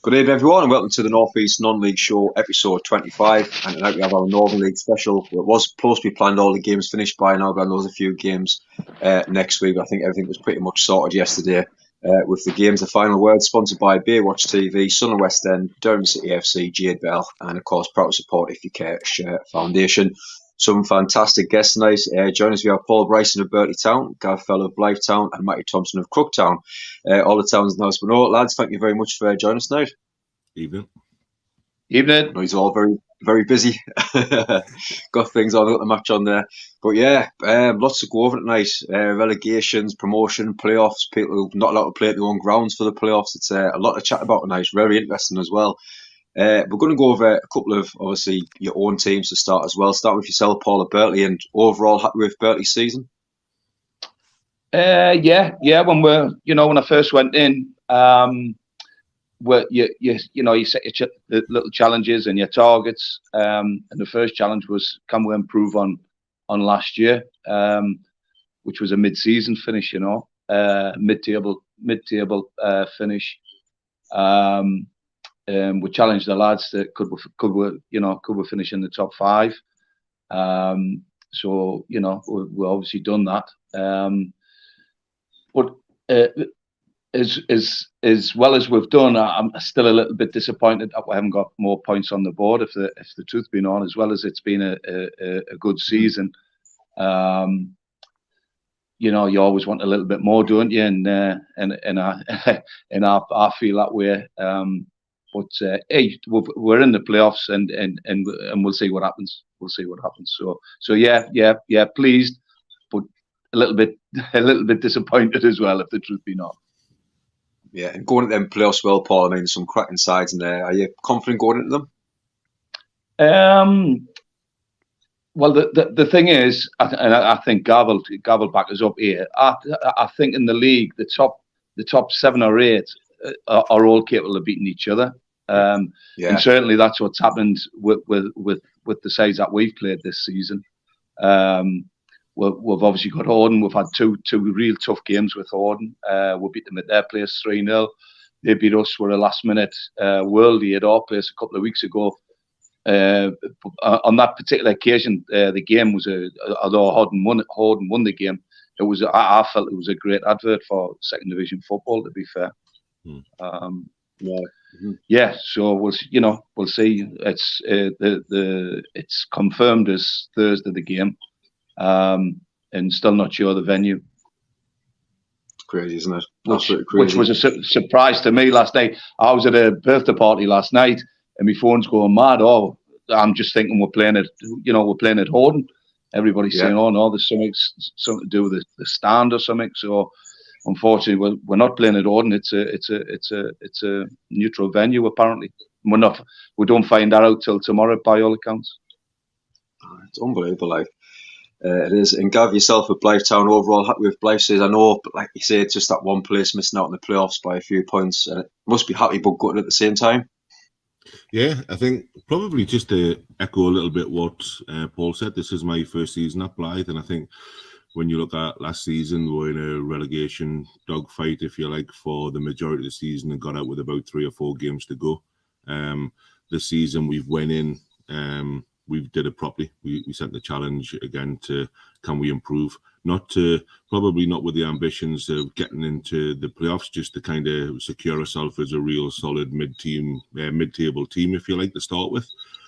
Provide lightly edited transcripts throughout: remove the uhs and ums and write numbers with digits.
Good evening, everyone, and welcome to the North East Non-League Show, episode 25. And tonight we have our Northern League special. It was supposed to be planned, all the games finished by now, but I know there's a few games next week. I think everything was pretty much sorted yesterday with the games. The final word, sponsored by Baywatch TV, Sunderland West End, Durham City FC, Jade Bell, and of course, proud to support If You Care Share Foundation. Some fantastic guests tonight. Join us, we have Paul Bryson of Berkeley Town, Gav Fell of Blythe Town, and Matty Thompson of Crooktown. All the towns in the house. But no, lads, thank you very much for joining us tonight. Evening. No, he's all very, very busy. Got things on, got the match on there. But yeah, lots to go over tonight. Relegations, promotion, playoffs, people who've not allowed to play at their own grounds for the playoffs. It's a lot to chat about tonight. Very interesting as well. We're going to go over a couple of, obviously, your own teams to start as well. Start with yourself, Paul, at Berkeley, and overall happy with Berkeley's season? Yeah. When I first went in, where you set your little challenges and your targets, and the first challenge was, can we improve on last year, which was a mid-season finish, mid-table finish. We challenged the lads that could we finish in the top five. So we've obviously done that. But as well as we've done, I'm still a little bit disappointed that we haven't got more points on the board. If the truth being on, as well as it's been a good season, you always want a little bit more, don't you? And I feel that way. But hey, we're in the playoffs, and we'll see what happens. So yeah, pleased, but a little bit disappointed as well, if the truth be known. Yeah, and going at them playoffs, well, Paul, I mean, some cracking sides in there. Are you confident going into them? Well, the thing is, I think Gav will back us up here. I think in the league, the top 7 or 8 are all capable of beating each other. And certainly that's what's happened with the sides that we've played this season. We've obviously got Horden. We've had two real tough games with Horden. We beat them at their place 3-0. They beat us with a last-minute worldie at our place a couple of weeks ago. On that particular occasion, the game was although Horden won the game. I felt it was a great advert for second division football, to be fair. Yeah. So we'll see. It's confirmed as Thursday, the game. And still not sure the venue. It's crazy, isn't it? Absolutely crazy. Which was a surprise to me last night. I was at a birthday party last night, and my phone's going mad. Oh, I'm just thinking we're playing at Horden. Everybody's saying, "Oh no, there's something to do with the stand or something." So, unfortunately, we're not playing at Horden. It's a neutral venue apparently. We're not. We don't find that out till tomorrow, by all accounts. It's unbelievable, like. It is. And Gav, yourself at Blythe Town, overall happy with Blythe says, I know, but like you say, it's just that one place missing out in the playoffs by a few points, and it must be happy but gutted at the same time. Yeah, I think probably just to echo a little bit what Paul said, this is my first season at Blythe, and I think when you look at last season, we were in a relegation dogfight, if you like, for the majority of the season and got out with about 3 or 4 games to go. This season we've went in, we did it properly. We set the challenge again to can we improve? Probably not with the ambitions of getting into the playoffs, just to kind of secure ourselves as a real solid mid-table team, if you like, to start with.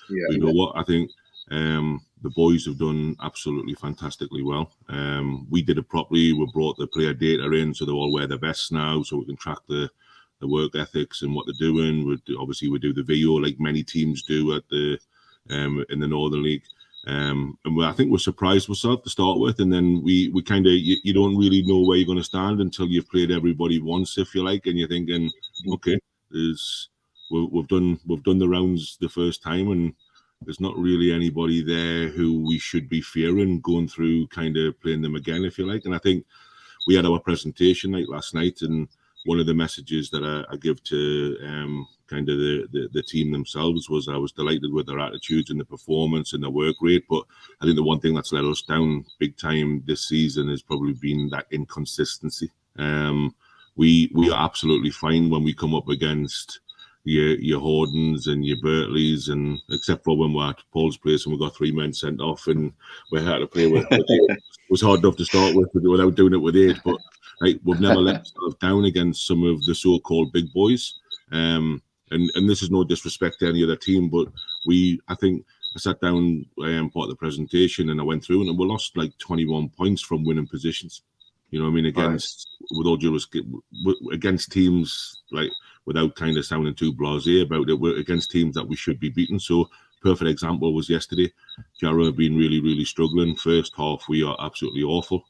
You know what? I think the boys have done absolutely fantastically well. We did it properly. We brought the player data in, so they all wear their vests now, so we can track the work ethics and what they're doing. We do the VO like many teams do at the in the Northern League, and I think we're surprised ourselves to start with, and then we kind of you don't really know where you're going to stand until you've played everybody once, if you like, and you're thinking, okay, we've done the rounds the first time, and there's not really anybody there who we should be fearing going through kind of playing them again, if you like. And I think we had our presentation night last night, and one of the messages that I give to kind of the team themselves was I was delighted with their attitudes and the performance and the work rate. But I think the one thing that's let us down big time this season has probably been that inconsistency. We are absolutely fine when we come up against your Hordens and your Bertleys, and except for when we're at Paul's place and we got 3 men sent off and we had to play with it was hard enough to start with without doing it with 8. But like, we've never let ourselves down against some of the so-called big boys. And this is no disrespect to any other team, but I think I sat down part of the presentation and I went through and we lost like 21 points from winning positions. You know what I mean? Against, with all due respect, against teams like, without kind of sounding too blasé about it, we're against teams that we should be beating. So, perfect example was yesterday. Jarrow have been really, really struggling. First half, we are absolutely awful.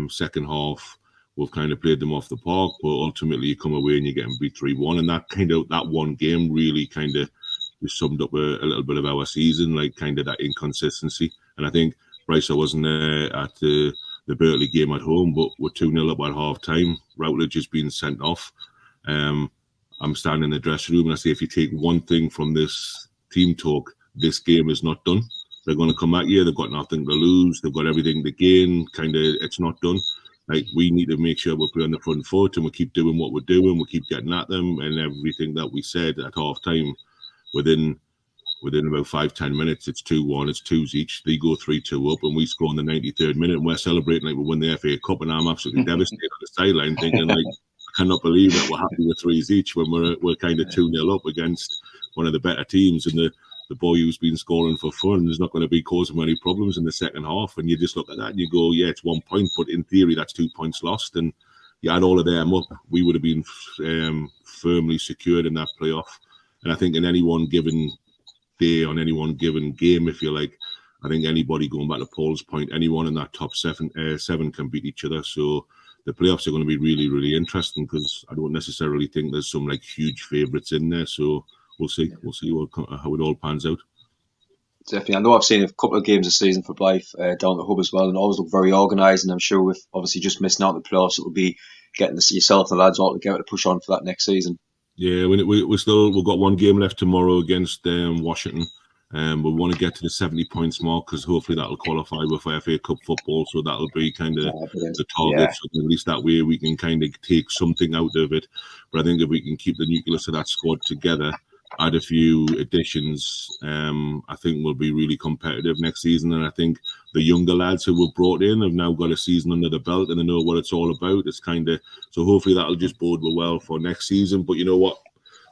Second half, we've kind of played them off the park, but ultimately you come away and you're getting beat 3-1. And that one game really kind of just summed up a little bit of our season, like kind of that inconsistency. And I think Bryce, I wasn't there at the Berkeley game at home, but we're 2-0 up at half time. Routledge has been sent off. I'm standing in the dressing room and I say, if you take one thing from this team talk, this game is not done. They're going to come at you. They've got nothing to lose. They've got everything to gain. It's not done. Like, we need to make sure we're playing on the front foot and we keep doing what we're doing. We keep getting at them, and everything that we said at half time, within about 5-10 minutes, it's 2-1, it's 2s each. They go 3-2 up, and we score in the 93rd minute, and we're celebrating like we win the FA Cup. And I'm absolutely devastated on the sideline, thinking like, I cannot believe that we're happy with 3s each when we're kind of 2-0 up against one of the better teams. And the boy who's been scoring for fun is not going to be causing any problems in the second half. And you just look at that and you go, yeah, it's 1 point, but in theory that's 2 points lost. And you add all of them up, we would have been firmly secured in that playoff. And I think in any one given day, on any one given game, if you like, I think anybody, going back to Paul's point, anyone in that top seven can beat each other. So the playoffs are going to be really, really interesting, because I don't necessarily think there's some like huge favourites in there. So we'll see. We'll see how it all pans out. Definitely. I know I've seen a couple of games this season for Blythe down the hub as well, and always look very organised. And I'm sure with obviously just missing out on the playoffs, it'll be getting to see yourself and the lads all together to push on for that next season. Yeah, we've got one game left tomorrow against Washington. We want to get to the 70 points mark, because hopefully that'll qualify with FA Cup football. So that'll be kind of the target. Yeah. So at least that way we can kind of take something out of it. But I think if we can keep the nucleus of that squad together, add a few additions, I think we'll be really competitive next season. And I think the younger lads who were brought in have now got a season under the belt and they know what it's all about. It's kind of, so hopefully that'll just bode well for next season. But you know what?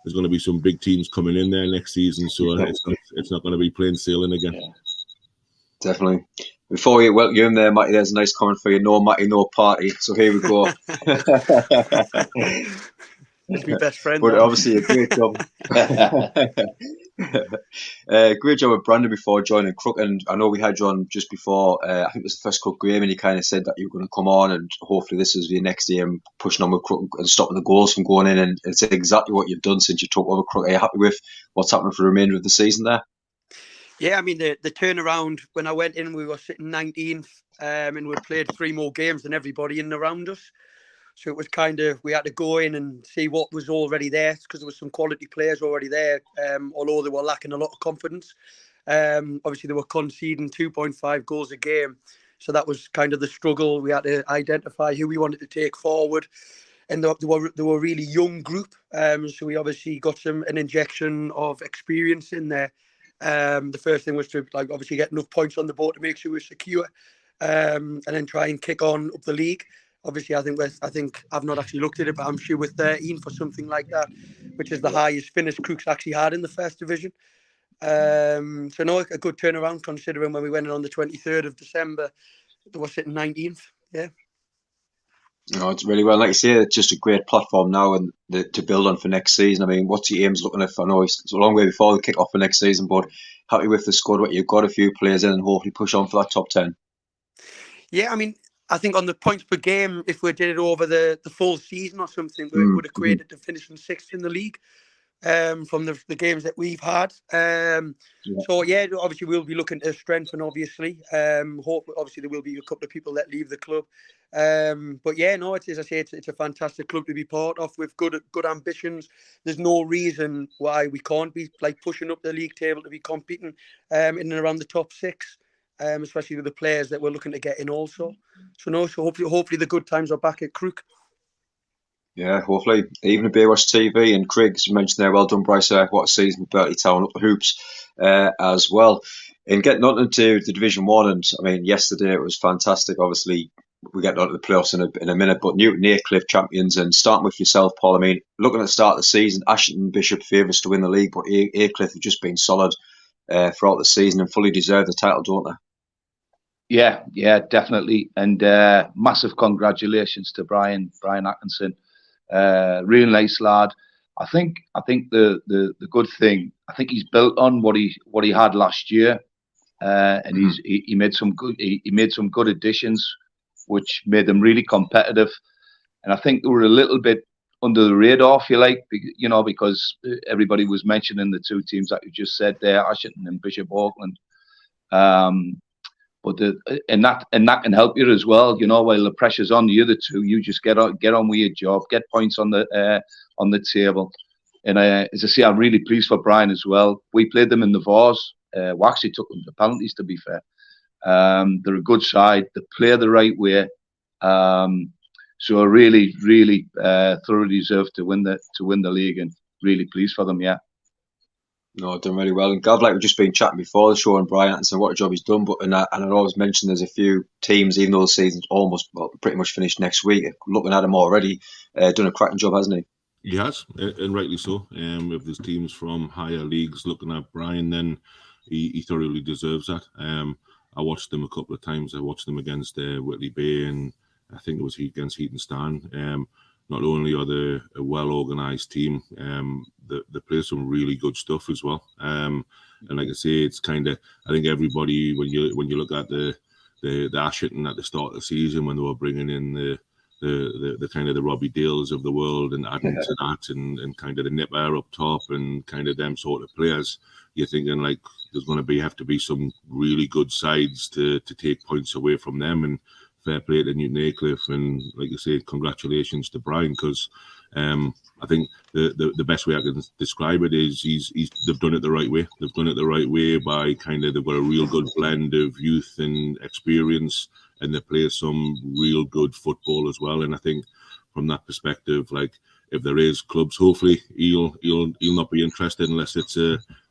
There's going to be some big teams coming in there next season, so it's not going to be plain sailing again. Yeah. Definitely. Before you welcome you in there, Matty, there's a nice comment for you. No Matty, no party. So here we go. It's my best friend. But obviously a great job. Great job with Brandon before joining Crook, and I know we had you on just before, I think it was the first Crook game, and you kind of said that you were going to come on and hopefully this is your next game, pushing on with Crook and stopping the goals from going in, and it's exactly what you've done since you took over Crook. Are you happy with what's happening for the remainder of the season there? Yeah, I mean, the turnaround, when I went in, we were sitting 19th, and we played 3 more games than everybody in around us. So it was kind of, we had to go in and see what was already there, because there was some quality players already there, although they were lacking a lot of confidence. Obviously, they were conceding 2.5 goals a game. So that was kind of the struggle. We had to identify who we wanted to take forward. And they were a really young group. So we obviously got an injection of experience in there. The first thing was to obviously get enough points on the board to make sure we're secure, and then try and kick on up the league. Obviously, I think I've not actually looked at it, but I'm sure we're 13 for something like that, which is the highest finish Crook's actually had in the first division. So no, a good turnaround considering when we went in on the 23rd of December, they were sitting 19th. Yeah. No, it's really well. Like you say, it's just a great platform now and to build on for next season. I mean, what's your aims looking at? I know it's a long way before the kick off for next season, but happy with the squad, what you've got, a few players in, and hopefully push on for that top 10. Yeah, I mean, I think on the points per game, if we did it over the full season or something, we would have created to finishing 6th in the league from the games that we've had. So, yeah, obviously we'll be looking to strengthen, obviously. Obviously there will be a couple of people that leave the club. But, yeah, no, as I say, it's a fantastic club to be part of with good ambitions. There's no reason why we can't be pushing up the league table to be competing in and around the top 6. Especially with the players that we're looking to get in also. So hopefully the good times are back at Crook. Yeah, hopefully. Even a Baywatch TV and Craig, as you mentioned there, well done, Bryce. What a season, Bertie Town up the hoops as well. In getting on into the Division 1, and I mean, yesterday it was fantastic. Obviously, we get on to the playoffs in a minute, but Newton Aycliffe champions, and starting with yourself, Paul. I mean, looking at the start of the season, Ashton Bishop favourites to win the league, but Aycliffe have just been solid throughout the season and fully deserve the title, don't they? Yeah, definitely. And massive congratulations to Brian Atkinson. Real nice lad. I think the good thing, I think he's built on what he had last year, and he made some good additions, which made them really competitive. And I think they were a little bit under the radar, if you like, because everybody was mentioning the two teams that you just said there, Ashton and Bishop Auckland. But and that can help you as well, while the pressure's on the other two, you just get on with your job, get points on the table. And as I say, I'm really pleased for Brian as well. We played them in the Vars. We actually took them to penalties, to be fair. They're a good side. They play the right way. So I really thoroughly deserve to win the league, and really pleased for them. Yeah. No, done really well. And Gav, like we've just been chatting before the show, and Brian Atkinson, what a job he's done. But and I always mention there's a few teams, even though the season's pretty much finished next week, looking at him already, done a cracking job, hasn't he? He has, and rightly so. If there's teams from higher leagues looking at Brian, then he thoroughly deserves that. I watched them a couple of times. I watched them against Whitley Bay, and I think it was against Heaton Stan. Not only are they a well-organised team, they play some really good stuff as well. And like I say, it's kind of, I think everybody, when you look at the Ashton at the start of the season, when they were bringing in the kind of the Robbie Dales of the world and adding to that, and kind of the Nipper up top and kind of them sort of players, you're thinking like there's going to have to be some really good sides to take points away from them. And fair play to Newton Aycliffe, and like I say, congratulations to Brian, because I think the best way I can describe it is they've done it the right way. They've done it the right way by they've got a real good blend of youth and experience, and they play some real good football as well. And I think from that perspective, like if there is clubs, hopefully he'll not be interested unless it's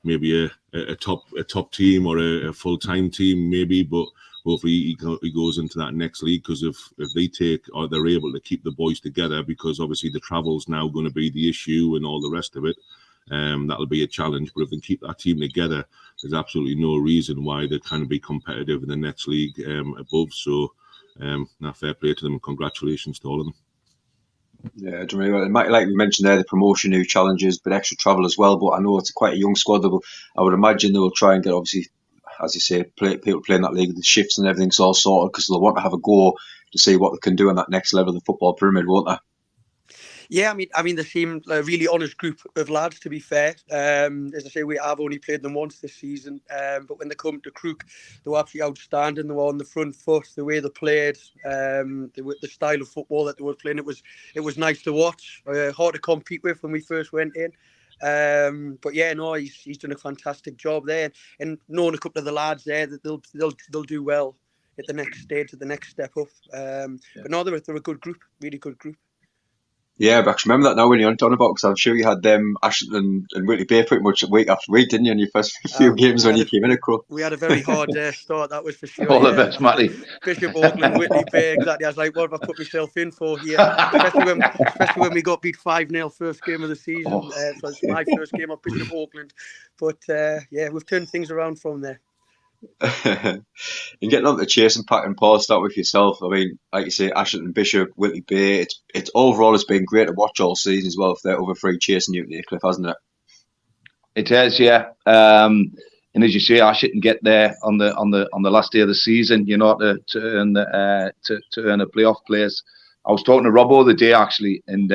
maybe a top team or a full-time team maybe, but hopefully he goes into that next league, because if they take, or they're able to keep the boys together, because obviously the travel's now going to be the issue and all the rest of it, that'll be a challenge. But if they keep that team together, there's absolutely no reason why they can't be competitive in the next league above. So now fair play to them, and congratulations to all of them. Yeah, really well. Like we mentioned there, the promotion, new challenges, but extra travel as well. But I know it's quite a young squad. I would imagine they will try and get, obviously, as you say, people playing that league, the shifts and everything's all sorted, because they'll want to have a go to see what they can do on that next level of the football pyramid, won't they? Yeah, I mean, they seem a really honest group of lads, to be fair. As I say, I've only played them once this season, but when they come to Crook, they were absolutely outstanding. They were on the front foot, the way they played, the style of football that they were playing. It was nice to watch, hard to compete with when we first went in. But yeah, no, he's done a fantastic job there, and knowing a couple of the lads there, that they'll do well at the next stage, at the next step up. But no, they're a good group, really good group. Yeah, but I remember that now when you're on about, because I'm sure you had them, Ashton and Whitley Bay, pretty much week after week, didn't you, in your first few games when you came in at Crook? We had a very hard start, that was for sure. All the best, Matty. Bishop Auckland, Whitley Bay, exactly. I was like, what have I put myself in for here? Especially when we got beat 5-0 first game of the season. So it's my first game of Bishop Auckland. But yeah, we've turned things around from there. And getting on to the chasing pack, and Paul, start with yourself. I mean, like you say, Ashton and Bishop, Whitley Bay, it's overall it's been great to watch all season as well, for their other three chasing Newton Aycliffe, hasn't it? It has, yeah. And as you say, Ashton get there on the last day of the season, to earn a playoff place. I was talking to Robbo the day actually, and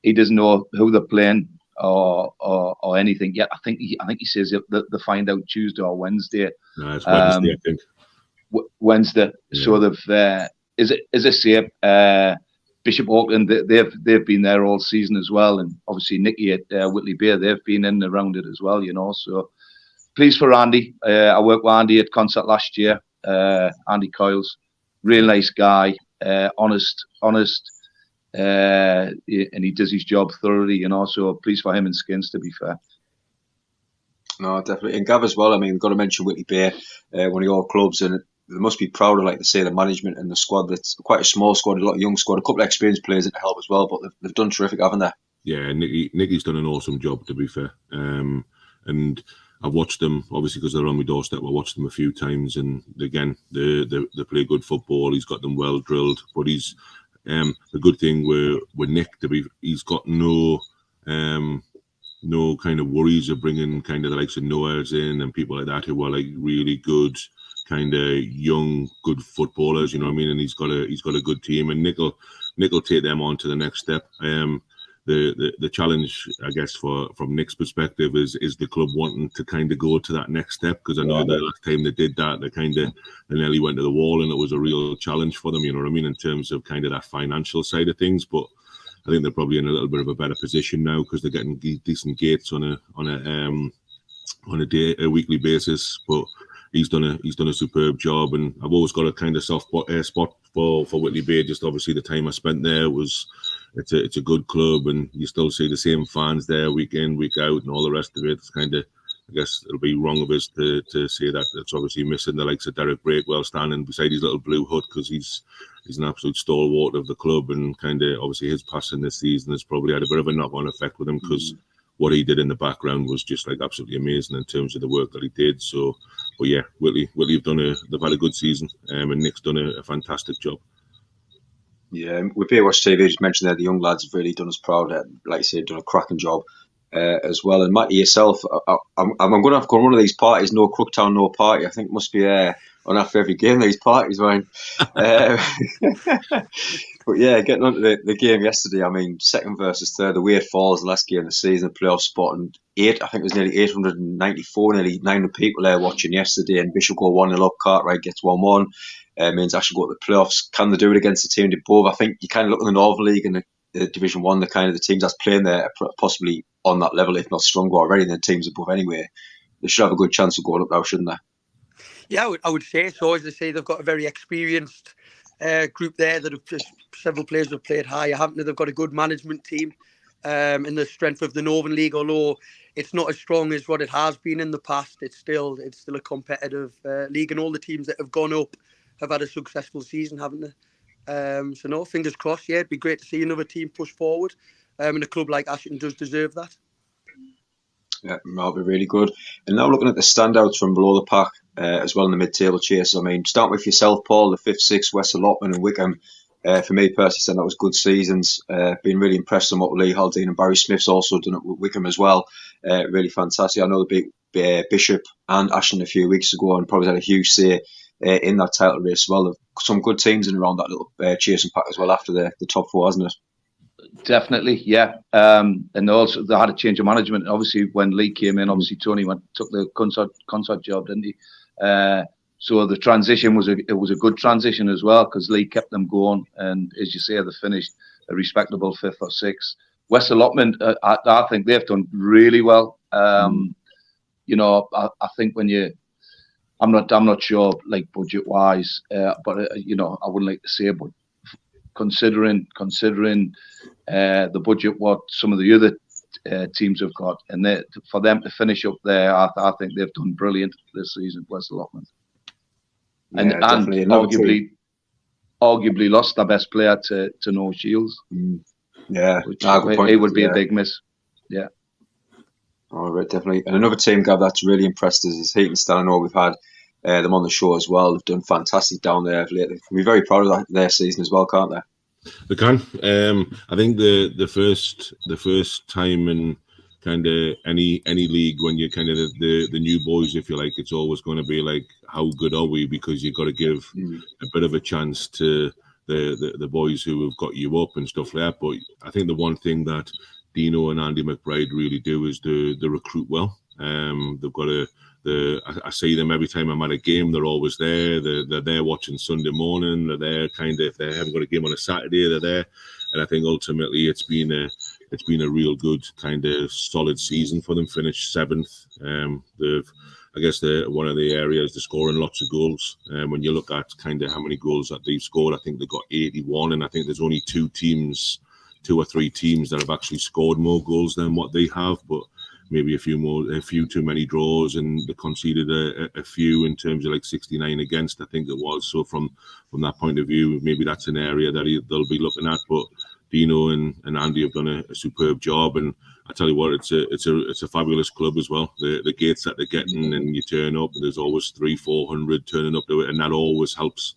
he doesn't know who they're playing or anything yet. I think he says they find out Tuesday or Wednesday. No, it's Wednesday, I think. Wednesday. Yeah. So they've as I say, Bishop Auckland, they've been there all season as well, and obviously Nicky at Whitley Bay, they've been in and around it as well, So pleased for Andy. I worked with Andy at concert last year. Andy Coyles, real nice guy, honest. and he does his job thoroughly. So pleased for him and Skins, to be fair. No, definitely. And Gav as well. I mean, we've got to mention Whitley Bay, one of your clubs, and they must be proud of, like they say, the management and the squad. It's quite a small squad, a lot of young squad, a couple of experienced players in to help as well, but they've done terrific, haven't they? Yeah, Nicky's done an awesome job, to be fair. And I've watched them, obviously, because they're on my doorstep. I watched them a few times, and again, they play good football. He's got them well drilled, but he's the good thing with Nick, he's got no kind of worries of bringing kind of the likes of Noah's in and people like that who are like really good kind of young good footballers, you know what I mean? And he's got a good team, and Nick will take them on to the next step. The challenge, I guess, from Nick's perspective is the club wanting to kind of go to that next step, because I know the last time they did that, they nearly went to the wall, and it was a real challenge for them, you know what I mean, in terms of kind of that financial side of things. But I think they're probably in a little bit of a better position now, because they're getting decent gates on a weekly basis. But he's done a superb job, and I've always got a kind of soft spot for Whitley Bay. Just obviously the time I spent there it's a good club, and you still see the same fans there week in, week out, and all the rest of it. It's kind of, I guess it'll be wrong of us to say that it's obviously missing the likes of Derek Breakwell standing beside his little blue hut, because he's an absolute stalwart of the club, and kind of obviously his passing this season has probably had a bit of a knock-on effect with him, because what he did in the background was just like absolutely amazing in terms of the work that he did. So, but yeah, Whitley they've had a good season, and Nick's done a fantastic job. Yeah, with Baywatch TV, just mentioned there, the young lads have really done us proud. Like you said, done a cracking job as well. And Matty, yourself, I'm going to have to go on one of these parties. No Crooktown, no party. I think it must be on after every game, these parties, Ryan. But yeah, getting on to the game yesterday, I mean, second versus third, the way it falls, the last game of the season, playoff spot, and I think it was nearly 894, nearly 900 people there watching yesterday, and Bishop go 1-0 up, Cartwright gets 1-1. Means actually go to the playoffs. Can they do it against a team above? I think you kind of look at the Northern League and the Division 1, the kind of the teams that's playing there are possibly on that level, if not stronger already than teams above anyway. They should have a good chance of going up now, shouldn't they? Yeah, I would say so. As they say, they've got a very experienced group there that have just several players have played higher, haven't they? They've got a good management team, and the strength of the Northern League, although it's not as strong as what it has been in the past, it's still a competitive league, and all the teams that have gone up have had a successful season, haven't they? So no, fingers crossed. Yeah, it'd be great to see another team push forward, and a club like Ashton does deserve that. Yeah, that'll be really good. And now looking at the standouts from below the pack as well in the mid-table chase. I mean, starting with yourself, Paul, the 5th, 6th, West Allotment and Wickham. For me personally, saying that was good seasons. Been really impressed on what Lee Haldane and Barry Smith's also done it with Wickham as well. Really fantastic. I know they beat Bishop and Ashton a few weeks ago, and probably had a huge say in that title race as well. Some good teams in around that little chasing pack as well after the top 4, hasn't it? Definitely, yeah. And also they had a change of management. Obviously, when Lee came in, obviously Tony took the concert job, didn't he? So the transition was a good transition as well, because Lee kept them going, and as you say, they finished a respectable 5th or 6th. West Allotment, I think they've done really well. You know, I think I'm not sure like budget wise, but you know, I wouldn't like to say, but considering the budget what some of the other teams have got, and for them to finish up there, I think they've done brilliant this season, West Allotment. And arguably lost their best player to Noah Shields. Yeah, which it would be a big miss. Yeah. All right, definitely. And another team, Gav, that's really impressed us is Heatonstown. I know we've had them on the show as well. They've done fantastic down there lately. They can be very proud of their season as well, can't they? They can. I think the first time in kind of any league, when you're kind of the new boys, if you like, it's always going to be like, how good are we? Because you've got to give a bit of a chance to the boys who have got you up and stuff like that. But I think the one thing that Dino and Andy McBride really do is they recruit well. They've got I see them every time I'm at a game. They're always there. They're there watching Sunday morning. They're there kind of, if they haven't got a game on a Saturday, they're there. And I think ultimately it's been a real good kind of solid season for them. Finished 7th. I guess one of the areas they're scoring lots of goals. When you look at kind of how many goals that they've scored, I think they've got 81, and I think there's only 2 teams 2 or 3 teams that have actually scored more goals than what they have, but maybe a few too many draws, and they conceded a few in terms of like 69 against, I think it was. So from that point of view, maybe that's an area that they'll be looking at. But Dino and Andy have done a superb job, and I tell you what, it's a fabulous club as well. The gates that they're getting, and you turn up, and there's always 300-400 turning up to it, and that always helps.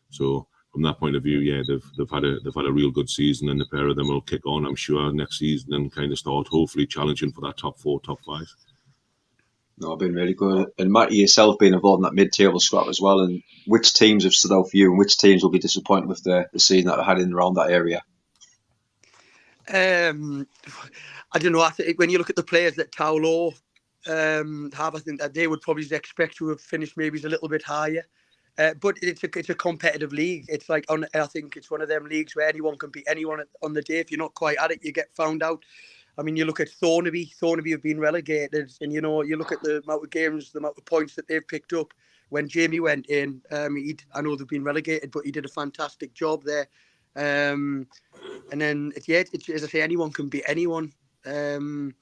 So from that point of view, yeah, they've had a real good season, and the pair of them will kick on, I'm sure, next season and kind of start hopefully challenging for that top 4, top 5. No, been really good. And Matty, yourself being involved in that mid-table scrap as well, and which teams have stood out for you, and which teams will be disappointed with the season that they had in and around that area? I don't know. I think when you look at the players that Taulo have, I think that they would probably expect to have finished maybe a little bit higher. But it's a competitive league. It's like I think it's one of them leagues where anyone can beat anyone on the day. If you're not quite at it, you get found out. I mean, you look at Thornaby. Thornaby have been relegated, and you look at the amount of games, the amount of points that they've picked up. When Jamie went in, I know they've been relegated, but he did a fantastic job there. And then as I say, anyone can beat anyone. I'm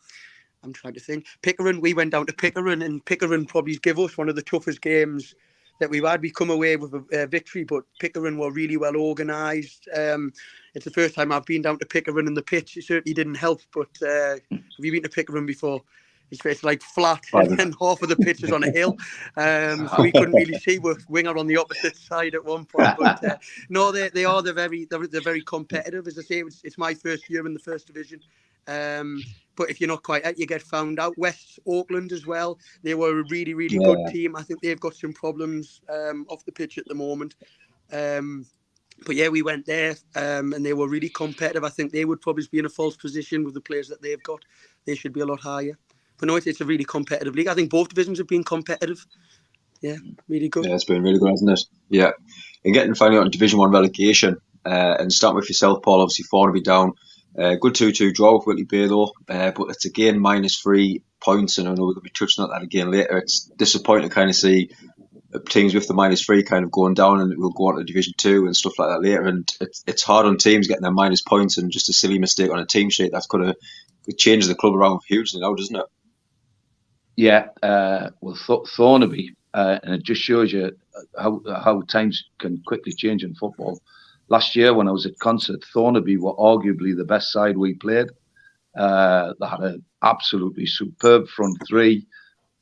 trying to think. Pickering, we went down to Pickering, and Pickering probably give us one of the toughest games that we've had. We come away with a victory, but Pickering were really well organised. It's the first time I've been down to Pickering, and the pitch certainly didn't help. But have you been to Pickering before? It's like flat, and then half of the pitch is on a hill. So we couldn't really see. We're winger on the opposite side at one point. But no, they're very competitive. As I say, it's my first year in the first division. But if you're not quite at, you get found out. West Auckland as well. They were a really, really good team. I think they've got some problems off the pitch at the moment. But yeah, we went there and they were really competitive. I think they would probably be in a false position with the players that they've got. They should be a lot higher. But no, it's a really competitive league. I think both divisions have been competitive. Yeah, really good. Yeah, it's been really good, hasn't it? Yeah. And getting finally on Division 1 relegation, and starting with yourself, Paul, obviously Thornaby down. Good 2-2 draw with Whitley Bay though, but it's again -3 points, and I know we're going to be touching on that again later. It's disappointing to kind of see teams with the -3 kind of going down, and we'll go on to Division 2 and stuff like that later. And it's hard on teams getting their minus points, and just a silly mistake on a team sheet that's going to change the club around hugely now, doesn't it? Yeah, well, Thornaby, and it just shows you how times can quickly change in football. Last year, when I was at Concert, Thornaby were arguably the best side we played. They had an absolutely superb front three.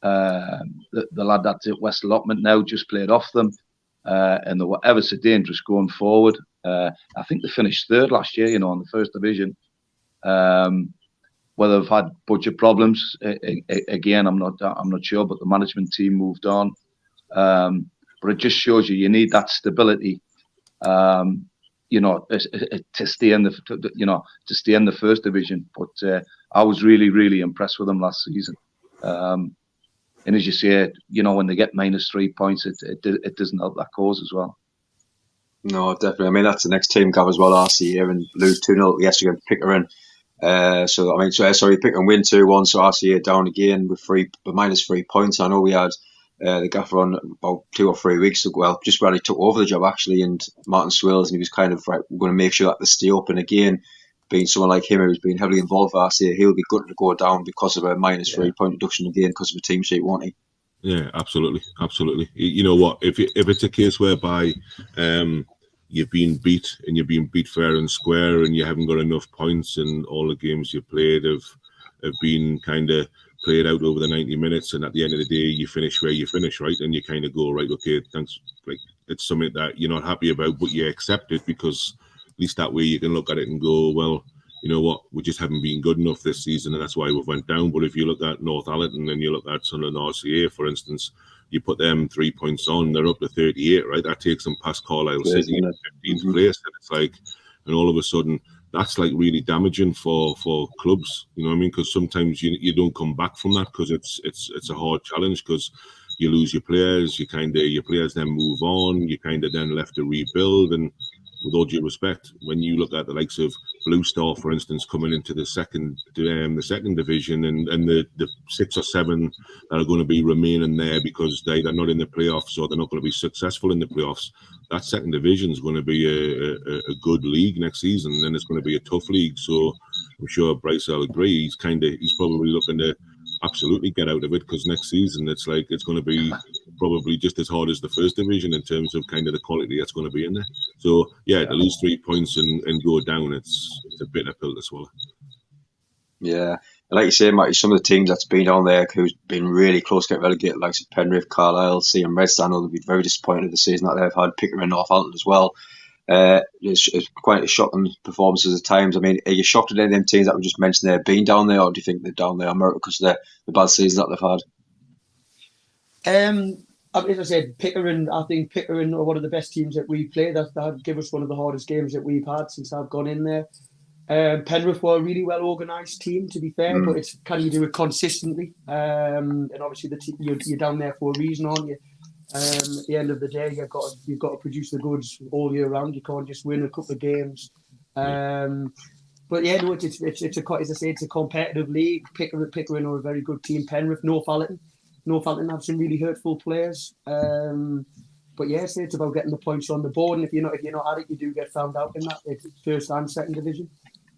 The lad that's at West Allotment now just played off them, and they were ever so dangerous going forward. I think they finished third last year, in the first division. Whether they've had budget problems, again, I'm not sure, but the management team moved on. But it just shows you need that stability. To stay in the first division. But I was really, really impressed with them last season. And as you say, when they get -3 points, it doesn't help that cause as well. No, definitely. I mean, that's the next team, Gav, as well, RCA, and lose 2-0 yesterday against Pickering. Pickering win 2-1, so RCA down again with -3 points. I know we had the gaffer on about 2 or 3 weeks ago, well, just when he took over the job actually, and Martin Swills, and he was kind of right, we're going to make sure that they stay up. And again, being someone like him who's been heavily involved with RCA, he'll be good to go down because of a -3 point reduction again because of a team sheet, won't he? Yeah, absolutely. You know what? If it's a case whereby you've been beat and you've been beat fair and square, and you haven't got enough points, and all the games you've played have been kind of played out over the 90 minutes, and at the end of the day you finish where you finish, right? And you kind of go, right, okay, thanks. Like, it's something that you're not happy about, but you accept it, because at least that way you can look at it and go, well, you know what, we just haven't been good enough this season, and that's why we've went down. But if you look at North Allerton and you look at Sunderland RCA, for instance, you put them 3 points on, they're up to 38, right? That takes them past Carlisle City in 15th place, and it's like, and all of a sudden, that's like really damaging for clubs, you know what I mean? Because sometimes you don't come back from that, because it's a hard challenge, because you lose your players, your players then move on, you kind of then left to rebuild. And with all due respect, when you look at the likes of Blue Star, for instance, coming into the second division, and the 6 or 7 that are going to be remaining there because they're not in the playoffs or they're not going to be successful in the playoffs. That second division is going to be a good league next season, and it's going to be a tough league. So I'm sure Bryce will agree. He's probably looking to absolutely get out of it, because next season it's going to be probably just as hard as the first division in terms of kind of the quality that's going to be in there. So yeah, to lose 3 points and go down, it's a bitter pill to swallow. Yeah, and like you say, Matty, some of the teams that's been down there who's been really close to get relegated, like Penrith, Carlisle, and Reds, I know they'll be very disappointed with the season that they've had. Pickering, Northampton as well. It's quite a shocking performances at times. I mean, are you shocked at any of them teams that we just mentioned there being down there, or do you think they're down there because of the bad season that they've had? As I said, Pickering, I think Pickering are one of the best teams that we play. That give us one of the hardest games that we've had since I've gone in there. Penrith were a really well organised team, to be fair, but it's can you do it consistently? And obviously you're down there for a reason, aren't you? At the end of the day, you've got to produce the goods all year round. You can't just win a couple of games. But yeah, no, as I say, it's a competitive league. Pickering are a very good team. Penrith, Northampton have some really hurtful players. But yeah, it's about getting the points on the board, and if you're not at it, you do get found out in that first and second division.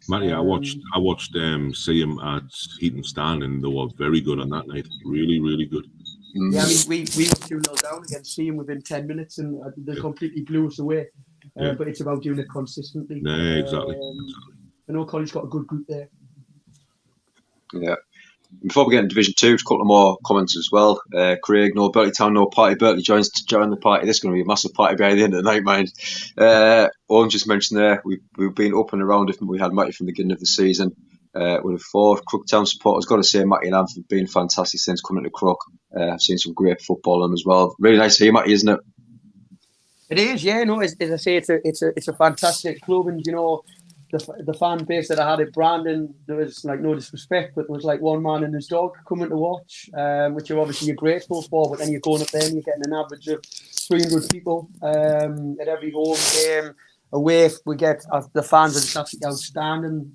Matty, I watched see him at Heaton Stand, and they were very good on that night. Really, really good. Yeah, I mean, we were 2-0 down against Seaham within 10 minutes, and they completely blew us away. But it's about doing it consistently. Yeah, exactly. I know College got a good group there. Yeah. Before we get into Division 2, just a couple more comments as well. Craig, no Berkeley Town, no party. Berkeley joins to join the party. This is going to be a massive party by the end of the night, mind. Owen just mentioned there, we've been up and around. We had Matty from the beginning of the season. With 4 Crooktown supporters. Got to say, Matty and Anne have been fantastic since coming to Crook. I've seen some great football on as well. Really nice to hear, Matty, isn't it? It is, yeah. No, as I say, it's a fantastic club, and you know, the fan base that I had at Brandon, there was like no disrespect, but there was like one man and his dog coming to watch, which you're grateful for. But then you're going up there and you're getting an average of 300 people at every home game. Away, we get the fans are just absolutely outstanding.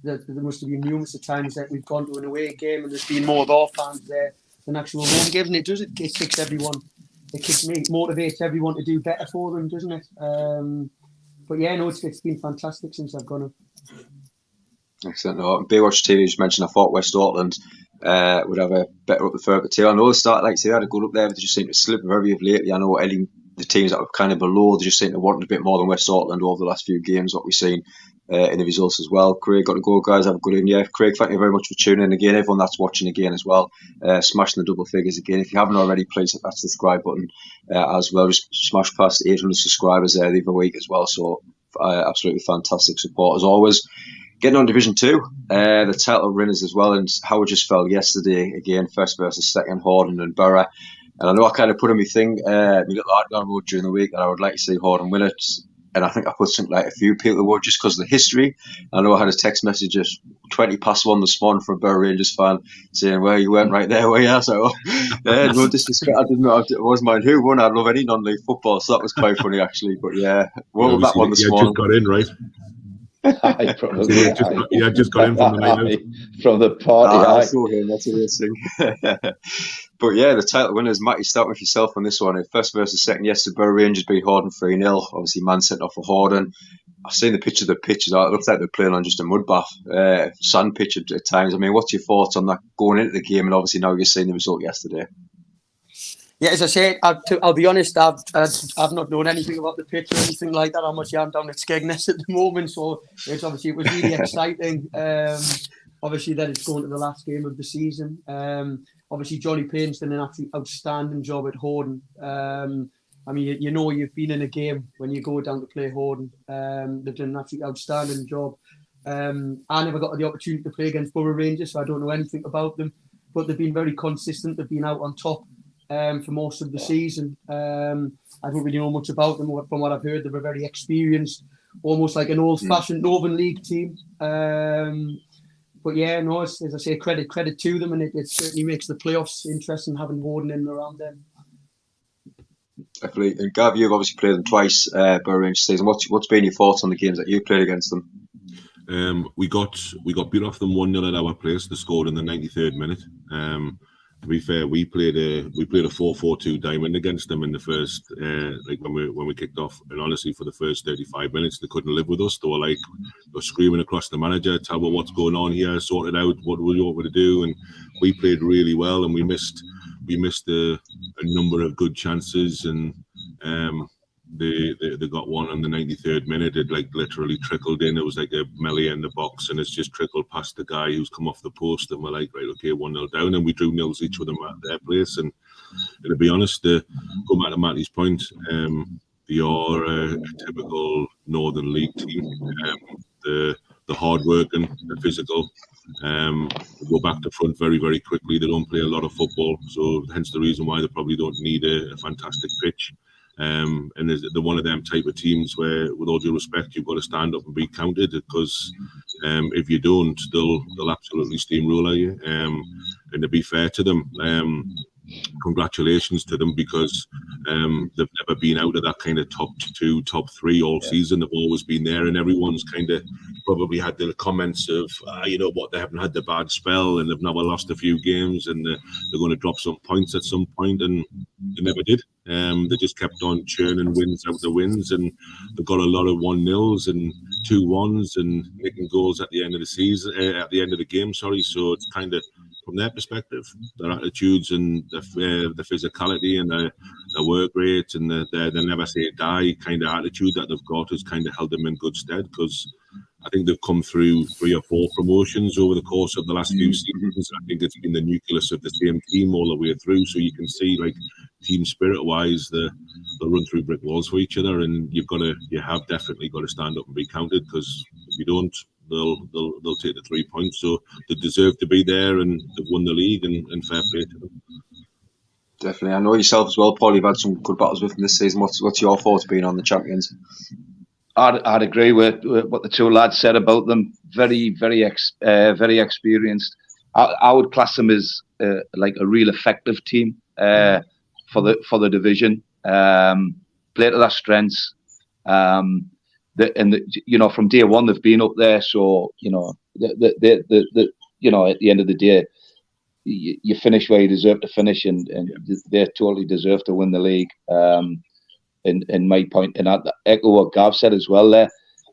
There must have been numerous of times that we've gone to an away game and there's been more of our fans there than actual home games, and it kicks everyone. It motivates everyone to do better for them, doesn't it? But yeah, no, it's been fantastic since I've gone up. Excellent. No, Baywatch TV just mentioned I thought West Auckland would have a better up the further tail. I know they started, like I say, they had a good up there, but they just seem to slip very lately. I know the teams that were kind of below, they just seem to want a bit more than West Auckland over the last few games, what we've seen in the results as well. Craig, got to go, guys. Have a good evening. Yeah, Craig, thank you very much for tuning in again. Everyone that's watching again as well, smashing the double figures again. If you haven't already, please hit that subscribe button as well. Just smash past 800 subscribers there the other week as well. So absolutely fantastic support as always. Getting on Division 2, the title winners as well, and how it just fell yesterday again, first versus second, Horden and Borough. And I know I kind of put in my thing, my little article I wrote during the week that I would like to see Horden win it. And I think I put something like a few people would just because of the history. I know I had a text message at 1:20 this morning from a Borough Rangers fan saying, well, you weren't right there, were you? So, no disrespect. I wasn't mind who won. I'd love any non-league football. So that was quite funny, actually. But yeah, what was that one this morning? Just got in, right? I probably just got in from the night out. From the party. I saw him. That's a real thing. But yeah, the title winners, Matty, start with yourself on this one. First versus second, yes, the Borough Rangers beat Horden 3-0. Obviously, man sent off for Horden. I've seen the picture of the pitches. It looks like they're playing on just a mud bath, sand pitch at times. I mean, what's your thoughts on that going into the game? And obviously now you've seen the result yesterday. Yeah, as I say, I'll be honest, I've not known anything about the pitch or anything like that. I'm actually down at Skegness at the moment, so it was really exciting. Obviously, that it's going to the last game of the season. Obviously, Johnny Payne's done an absolutely outstanding job at Horden. I mean, you know, you've been in a game when you go down to play Horden. They've done an absolutely outstanding job. I never got the opportunity to play against Borough Rangers, so I don't know anything about them. But they've been very consistent. They've been out on top for most of the season. I don't really know much about them. From what I've heard, they were very experienced, almost like an old-fashioned Northern League team. But yeah, no, as I say, credit to them, and it certainly makes the playoffs interesting having Horden in and around them. Definitely. And Gav, you've obviously played them twice, Borough Rangers season. What's been your thoughts on the games that you played against them? We got beat off them 1-0 at our place. They scored in the 93rd minute. To be fair, we played a 4-4-2 diamond against them in the first, when we kicked off. And honestly, for the first 35 minutes, they couldn't live with us. They were screaming across the manager, "Tell me what's going on here. Sort it out. What do you want me to do?" And we played really well, and we missed a number of good chances, and they got one on the 93rd minute. It literally trickled in. It was like a melee in the box, and it's just trickled past the guy who's come off the post, and we're like, right, okay, 1-0 down, and we drew nils each with them at their place. And to be honest, go back to Matty's point, they are a typical Northern League team. The hard working, the physical, go back to front very, very quickly. They don't play a lot of football, so hence the reason why they probably don't need a fantastic pitch. And they're one of them type of teams where, with all due respect, you've got to stand up and be counted, because if you don't, they'll absolutely steamroller you. And to be fair to them, congratulations to them, because they've never been out of that kind of top 2, top 3 all season. They've always been there, and everyone's kind of probably had the comments of, you know what, they haven't had the bad spell, and they've never lost a few games, and they're going to drop some points at some point, and they never did. They just kept on churning wins out the wins, and they've got a lot of 1-0s and 2-1s and making goals at the end of the season, at the end of the game. So it's kind of, from their perspective, their attitudes and the physicality and the work rate and the never say die kind of attitude that they've got has kind of held them in good stead, because I think they've come through 3 or 4 promotions over the course of the last few seasons. I think it's been the nucleus of the same team all the way through. So you can see, like, team spirit wise, they'll run through brick walls for each other, and you have definitely got to stand up and be counted, because if you don't, they'll take the 3 points. So they deserve to be there, and they've won the league, and fair play to them. Definitely. I know yourself as well, Paul. You've had some good battles with them this season. What's your thoughts being on the champions? I'd agree with what the 2 lads said about them. Very, very experienced. I would class them as like a real effective team for the division. Play to their strengths. From day one they've been up there. So at the end of the day, you finish where you deserve to finish, and they totally deserve to win the league. In my point, and I echo what Gav said as well. There,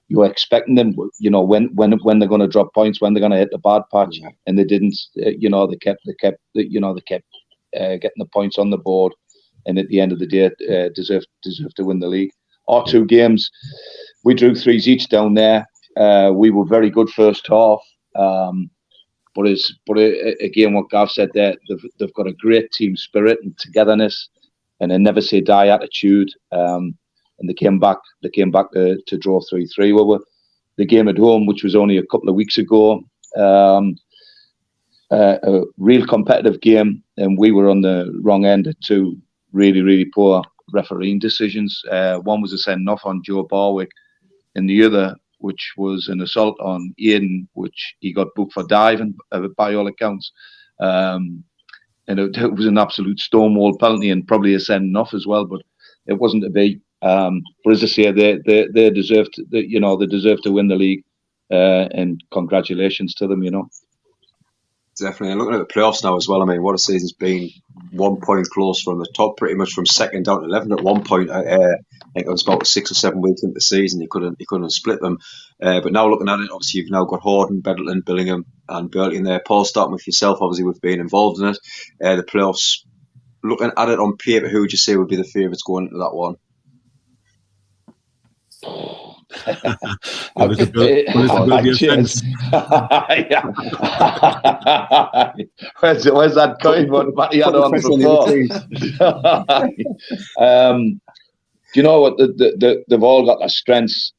you're expecting them, when they're going to drop points, when they're going to hit the bad patch, and they didn't. They kept getting the points on the board, and at the end of the day, deserve to win the league. Our 2 games, we drew 3s each down there. We were very good first half, but again, what Gav said there, they've got a great team spirit and togetherness, and a never say die attitude, and they came back to draw 3-3. Well, the game at home, which was only a couple of weeks ago, a real competitive game, and we were on the wrong end of 2 really, really poor refereeing decisions. One was a sending off on Joe Barwick, and the other, which was an assault on Ian, which he got booked for diving by all accounts. And it was an absolute stonewall penalty, and probably a sending off as well, but it wasn't to be. But as I say, they deserve to, they deserve to win the league, and congratulations to them. Definitely. And looking at the playoffs now as well, I mean, what a season's been. 1 point close from the top, pretty much from second down to 11 at one point. I think it was about 6 or 7 weeks into the season. He couldn't split them. But now looking at it, obviously you've now got Horden, Bedlington, Billingham, and Burley in there. Paul, starting with yourself, obviously with being involved in it. The playoffs. Looking at it on paper, who would you say would be the favourites going into that one? Where's that coin? What Matty had on before? Do you know what? They've all got their strengths.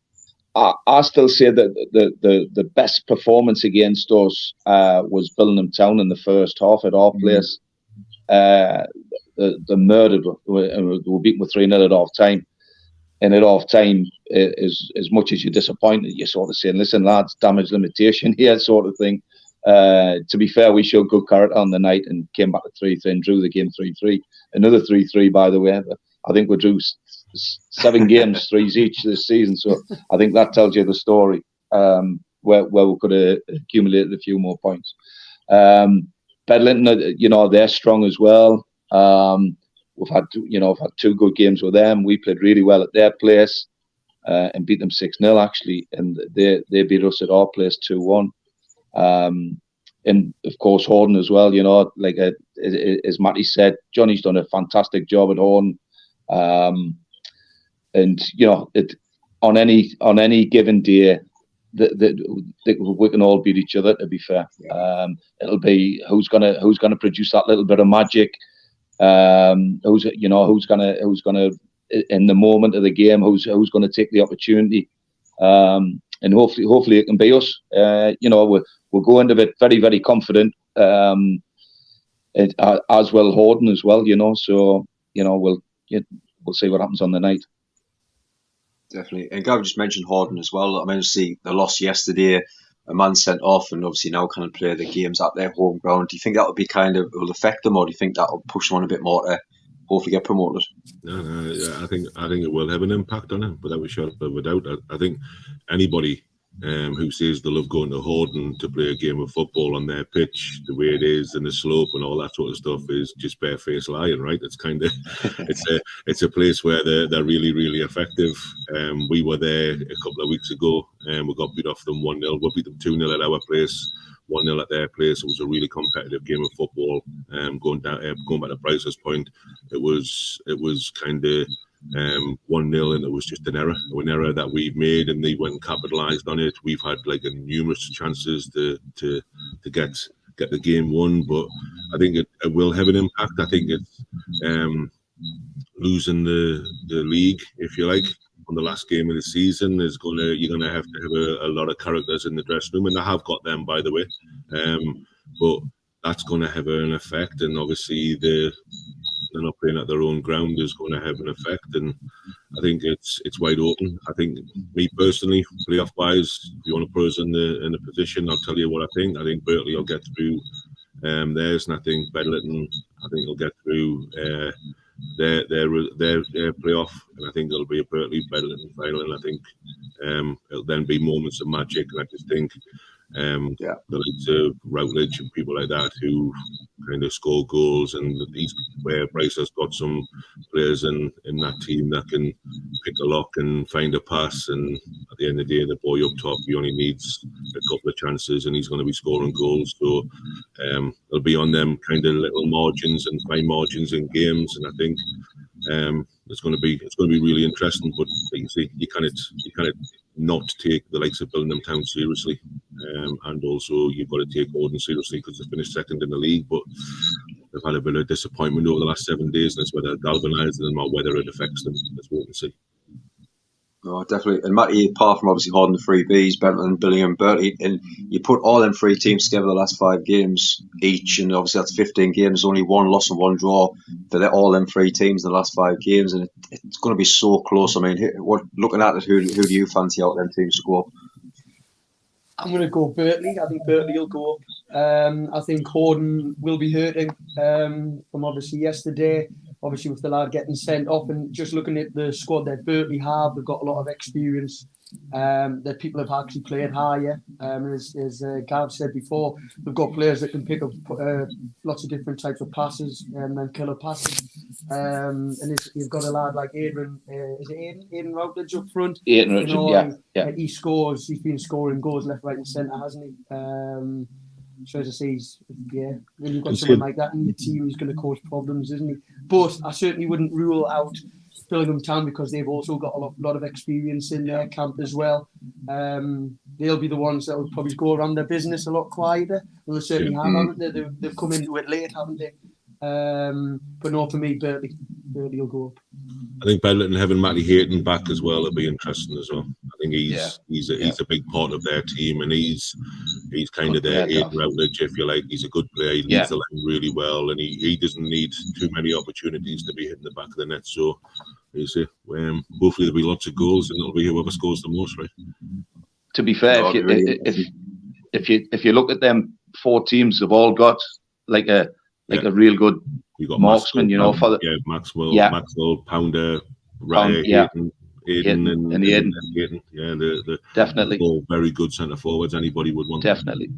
I still say that the best performance against us was Billingham Town in the first half at our place. The murdered. We were beaten with 3-0 at half time. And at half time, as much as you're disappointed, you're sort of saying, listen, lads, damage limitation here, sort of thing. To be fair, we showed good character on the night and came back to 3-3 and drew the game 3-3. Another 3-3, by the way. I think we drew 7 games, 3s each this season. So I think that tells you the story. where we could have accumulated a few more points. Bedlinton, they're strong as well. We've had 2 good games with them. We played really well at their place and beat them 6-0 actually, and they beat us at our place 2-1. And of course Horden as well. As Matty said, Johnny's done a fantastic job at Horden. And on any given day, we can all beat each other. To be fair, it'll be who's gonna produce that little bit of magic. Who's gonna in the moment of the game, who's gonna take the opportunity. And hopefully it can be us. We'll go into it very, very confident. As well Horden as well. So we'll see what happens on the night. Definitely. And Gav just mentioned Horden as well. I mean, see the loss yesterday, a man sent off, and obviously now kind of play the games at their home ground. Do you think that will be will affect them, or do you think that will push them on a bit more to hopefully get promoted? No, I think it will have an impact on him, without a shadow of a doubt. I think anybody who says they love going to Horden to play a game of football on their pitch, the way it is, and the slope and all that sort of stuff, is just barefaced lying, right? It's kind of it's a place where they're really, really effective. We were there a couple of weeks ago, and we got beat off them 1-0. We beat them 2-0 at our place, 1-0 at their place. It was a really competitive game of football. Going back to Bryce's point, it was kind of 1-0, and it was just an error that we've made, and they went and capitalised on it. We've had numerous chances to get the game won, but I think it will have an impact. I think it's losing the league, if you like, on the last game of the season you're gonna have to have a lot of characters in the dressing room, and I have got them, by the way, but that's going to have an effect, and obviously they're not playing at their own ground is going to have an effect, and I think it's wide open. I think, me personally, playoff wise, if you want to put us in the position, I'll tell you what I think. I think Berkeley will get through theirs, and I think Bedlinton, will get through their playoff, and I think it'll be a Berkeley Bedlinton final, and I think it'll then be moments of magic, and I just think the likes of Routledge and people like that who kind of score goals, and these where Bryce has got some players in that team that can pick a lock and find a pass, and at the end of the day, the boy up top, he only needs a couple of chances and he's going to be scoring goals. So it'll be on them kind of little margins and fine margins in games, and I think it's going to be really interesting. But like you see, you cannot not take the likes of Billingham Town seriously, and also you've got to take Horden seriously because they finished second in the league, but they've had a bit of disappointment over the last 7 days, and it's whether it galvanises them or whether it affects them. Let's wait and see. Oh, definitely. And Matty, apart from obviously Horden, the 3Bs, Benton, Billingham, Berkeley, and you put all them 3 teams together the last 5 games each, and obviously that's 15 games, only 1 loss and 1 draw for all them 3 teams in the last 5 games, and it's going to be so close. I mean, looking at it, who do you fancy out them teams to go up? I'm going to go Berkeley. I think Berkeley will go up. I think Horden will be hurting from obviously yesterday. Obviously, with the lad getting sent off, and just looking at the squad that Berkeley have, they've got a lot of experience that people have actually played higher. As Gav said before, they've got players that can pick up lots of different types of passes and killer passes. And you've got a lad like Adrian, is it Aiden Routledge up front? Aiden Routledge, yeah. He scores. He's been scoring goals left, right, and centre, hasn't he? So as I say, when you've got someone like that in your team, he's going to cause problems, isn't he? But I certainly wouldn't rule out Billingham Town because they've also got a lot of experience in their camp as well. They'll be the ones that will probably go around their business a lot quieter. Well, they certainly have, haven't they? They've come into it late, haven't they? But no, for me, Berkeley will go up. I think Bedlinton having Matty Hayton back as well will be interesting as well. I think he's a big part of their team, and he's kind of their Hayton Routledge, if you like. He's a good player. He leads the line really well, and he doesn't need too many opportunities to be hitting the back of the net. So you see, hopefully there'll be lots of goals, and it'll be whoever scores the most, right? To be fair, if you look at them 4 teams, they've all got like a real good marksman, Maxwell, Maxwell, Pounder, Ryan, Hayton, Aiden and Aiden. Yeah, they're Definitely. all very good centre forwards. Anybody would want. Definitely.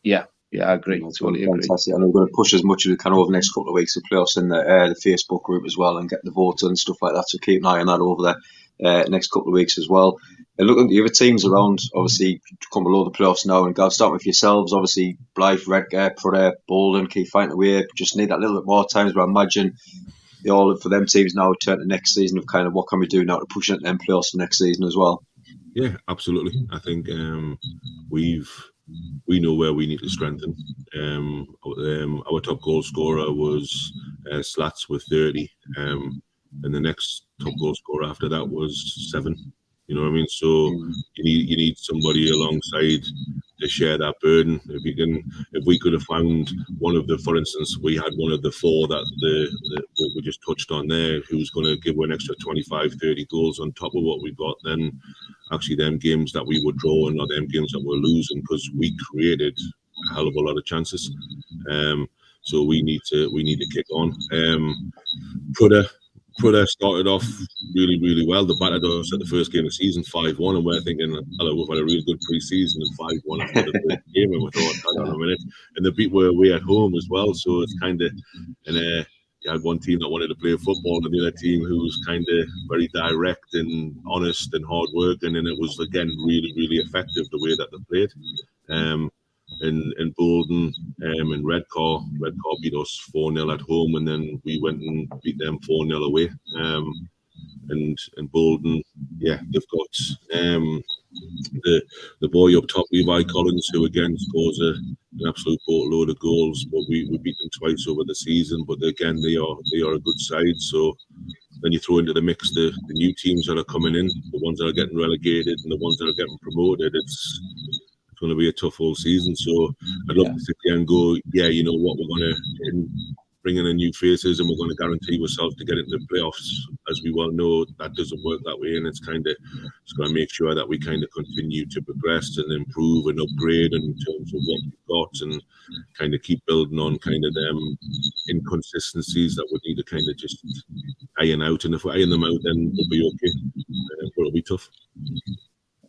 Yeah, I agree. Totally agree. Fantastic. And we're going to push as much as we can over the next couple of weeks to play us in the Facebook group as well and get the votes and stuff like that. So keep an eye on that over the next couple of weeks as well. And looking at the other teams around, obviously, come below the playoffs now. And start with yourselves, obviously, Blythe, Redcar, Prudhoe, Bolden, keep fighting away. Just need that little bit more time. But I imagine all for them teams now turn to next season of kind of what can we do now to push into them playoffs for next season as well. Yeah, absolutely. I think we know where we need to strengthen. Our top goal scorer was Slats with 30, and the next top goal scorer after that was 7. You know what I mean? So you need somebody alongside to share that burden. If we could have found one of the, for instance, we had one of the 4 that we just touched on there, who's going to give an extra 25, 30 goals on top of what we've got, then actually them games that we were drawing or them games that we're losing, because we created a hell of a lot of chances. So we need to kick on. Prudhoe started off really, really well. They battered us at the first game of the season 5-1, and we're thinking, hello, we've had a really good pre-season, and 5-1 after the first game, and we thought, hold on a minute. And the beat were away at home as well, so it's kind of, and you had one team that wanted to play football and the other team who was kind of very direct and honest and hard working, and it was, again, really, really effective the way that they played. And Bolden and Redcar beat us 4-0 at home, and then we went and beat them 4-0 away. And Bolden, yeah, they've got the boy up top, Levi Collins, who again scores an absolute boatload of goals. But we beat them twice over the season. But again, they are a good side. So then you throw into the mix the new teams that are coming in, the ones that are getting relegated and the ones that are getting promoted. It's going to be a tough whole season. So I'd love to sit there and go, yeah, you know what, we're going to bring in new faces and we're going to guarantee ourselves to get into the playoffs. As we well know, that doesn't work that way, and it's going to make sure that we kind of continue to progress and improve and upgrade in terms of what we've got, and kind of keep building on kind of them inconsistencies that we need to kind of just iron out. And if we iron them out, then we'll be okay. But it'll be tough.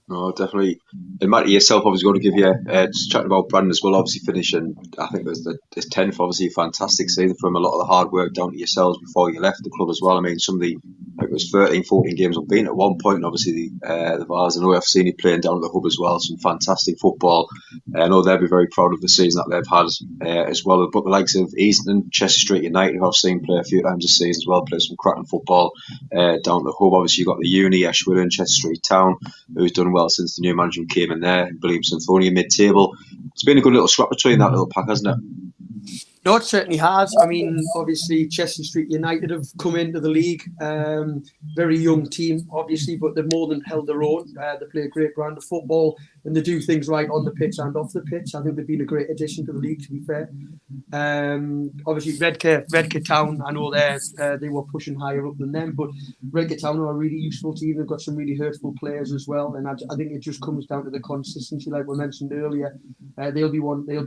No, definitely. And Matty, yourself, I was going to give you just chatting about Brandon as well. Obviously, finishing, I think there's 10th. Obviously, a fantastic season from a lot of the hard work down to yourselves before you left the club as well. I mean, some of the, I think it was 13, 14 games unbeaten at one point. And obviously, the Vars, I know I've seen you playing down at the hub as well. Some fantastic football. I know they'll be very proud of the season that they've had as well. But the likes of Easton, Chester Street United, who I've seen play a few times this season as well, play some cracking football down at the hub. Obviously, you've got the Uni, Ashwood and Chester Street Town, who's done well since the new management came in there. Williams and Thorny mid-table. It's been a good little scrap between that little pack, hasn't it? No, it certainly has. I mean, obviously, Chester Street United have come into the league. Very young team, obviously, but they've more than held their own. They play a great brand of football, and they do things right on the pitch and off the pitch. I think they've been a great addition to the league, to be fair. Obviously, Redcar Town, I know they were pushing higher up than them, but Redcar Town are a really useful team. They've got some really hurtful players as well, and I think it just comes down to the consistency, like we mentioned earlier. They'll be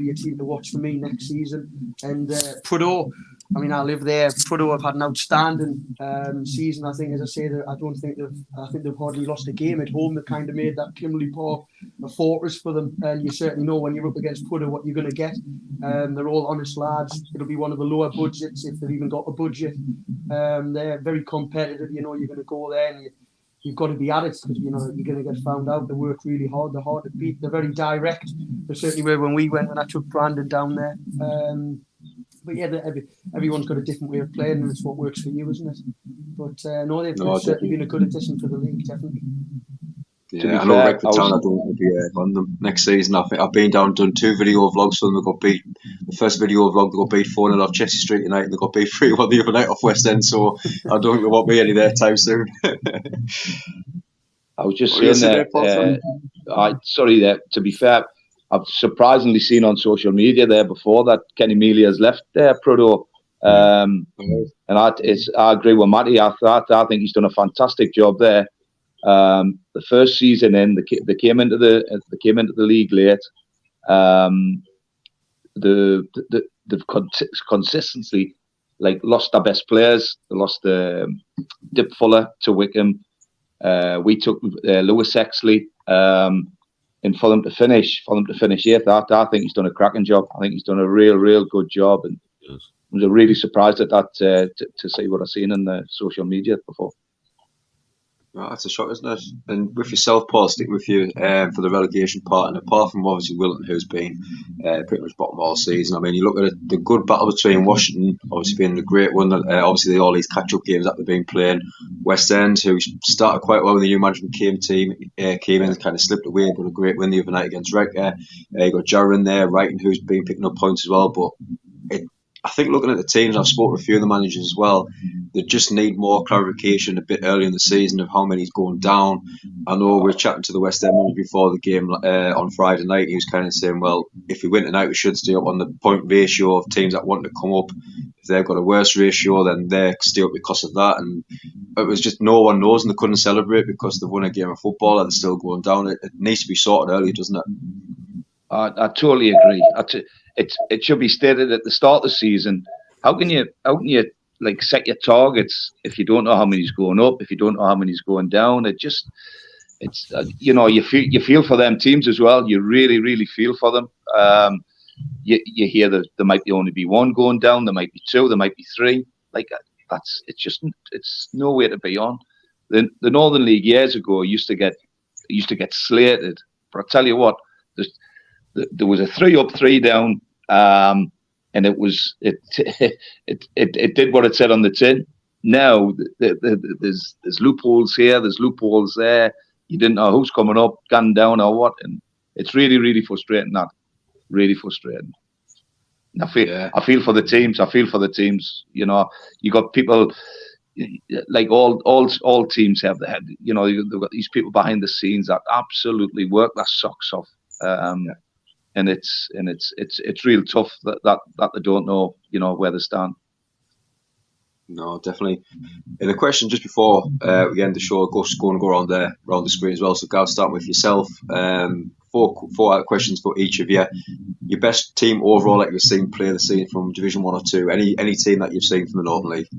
a team to watch for me next season. And Prudhoe, I mean, I live there. Prudhoe have had an outstanding season. I think, as I say, I think they've hardly lost a game at home. They kind of made that Kimberley Park a fortress for them, and you certainly know when you're up against Prudhoe what you're going to get. They're all honest lads. It'll be one of the lower budgets if they've even got a budget. They're very competitive. You know, you're going to go there and you've got to be at it because you know you're going to get found out. They work really hard. They're hard to beat. They're very direct. They certainly were when we went, when I took Brandon down there. But yeah, everyone's got a different way of playing, and it's what works for you, isn't it? But they've certainly been a good addition to the league, definitely. Yeah, I know Redcar Town are going to be on them next season. I think I've been down and done 2 video vlogs for them. They got beat. The first video vlog, they got beat 4-0 off Chester Street United. They got beat 3-1 the other night off West End. So I don't think there won't be any there time soon. I was just saying that. To be fair, I've surprisingly seen on social media there before that Kenny Mealy has left Prudhoe. And I agree with Matty. I think he's done a fantastic job there. The first season in, they came into the league late. They've consistently lost their best players. They lost Dip Fuller to Wickham. We took Lewis Exley, and for them to finish 8th, I think he's done a cracking job. I think he's done a real good job, and I was really surprised at that to see what I've seen in the social media before. Well, that's a shock, isn't it? And with yourself, Paul, stick with you for the relegation part. And apart from obviously Wilton, who's been pretty much bottom all season, I mean, you look at the good battle between Washington, obviously being a great one. Obviously, all these catch-up games that they've been playing. West End, who started quite well when the new management came in, kind of slipped away, but a great win the other night against Wrecker. You got Jarrah in there, Wrighton, who's been picking up points as well. But I think looking at the teams, I've spoken to a few of the managers as well, they just need more clarification a bit early in the season of how many's going down. I know we were chatting to the West End manager before the game on Friday night. He was kind of saying, well, if we win tonight, we should stay up on the point ratio of teams that want to come up. If they've got a worse ratio, then they stay up because of that. And it was just no one knows, and they couldn't celebrate because they've won a game of football and they're still going down. It needs to be sorted early, doesn't it? I totally agree. It should be stated at the start of the season. How can you like set your targets if you don't know how many's going up, if you don't know how many's going down? It's you feel for them teams as well. You really feel for them. You hear that there might only be one going down, there might be two, there might be three. Like it's no way to be on. The Northern League years ago used to get slated, but I tell you what, there was a 3 up, 3 down. And it did what it said on the tin. Now there's loopholes here, there's loopholes there. You didn't know who's coming up, gone down or what, and it's really frustrating. That really frustrating. And I feel for the teams. You know, you got people like all teams have the head. You know, they've got these people behind the scenes that absolutely work their socks off. And it's real tough that they don't know, you know, where they stand. No, definitely. And a question just before we end the show, going to go around the screen as well. So, Gav, starting with yourself. Four questions for each of you. Your best team overall that you've seen play the season from Division 1 or 2. Any team that you've seen from the Northern League?